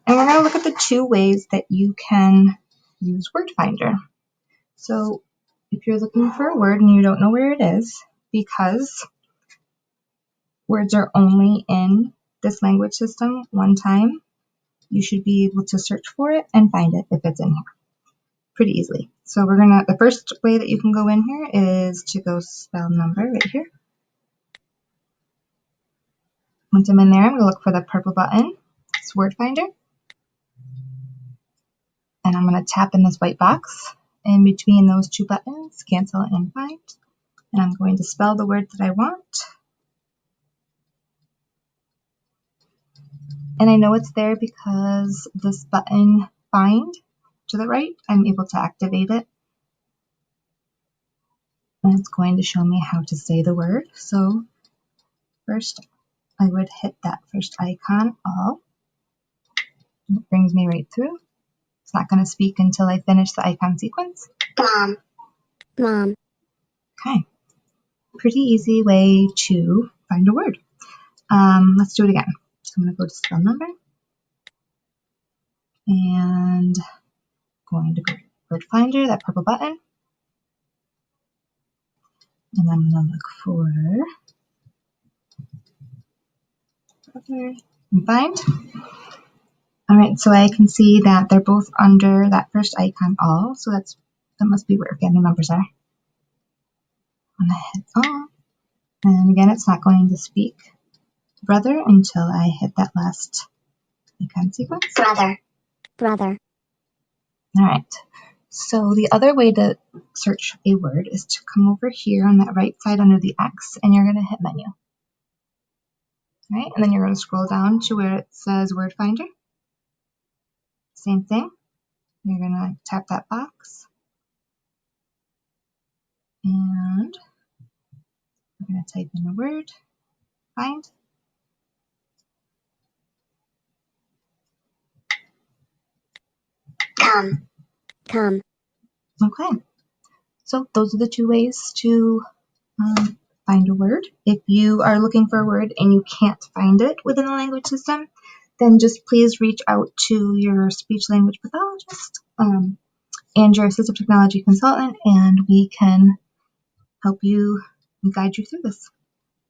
And we're going to look at the two ways that you can use Word Finder. So if you're looking for a word and you don't know where it is, because words are only in this language system one time, you should be able to search for it and find it if it's in here pretty easily. So the first way that you can go in here is to go spell number right here. Once I'm in there, I'm going to look for the purple button. It's Word Finder. And I'm going to tap in this white box. In between those two buttons, cancel and find. And I'm going to spell the word that I want. And I know it's there because this button, find, to the right, I'm able to activate it. And it's going to show me how to say the word. So first, I would hit that first icon, all. It brings me right through. It's not going to speak until I finish the icon sequence. Mom. Mom. Okay. Pretty easy way to find a word. Let's do it again. So I'm going to go to spell number. And going to go to Word Finder, that purple button. And I'm going to look for brother and find. All right, so I can see that they're both under that first icon, all. So that must be where family members are. I'm going to hit all. And again, it's not going to speak brother until I hit that last icon sequence. Brother. Brother. All right. So the other way to search a word is to come over here on that right side under the X, and you're going to hit menu. All right, and then you're going to scroll down to where it says Word Finder. Same thing. You're going to tap that box. And we're going to type in the word, find. Come. Come. Okay. So those are the two ways to find a word. If you are looking for a word and you can't find it within the language system, then just please reach out to your speech language pathologist and your assistive technology consultant, and we can help you and guide you through this.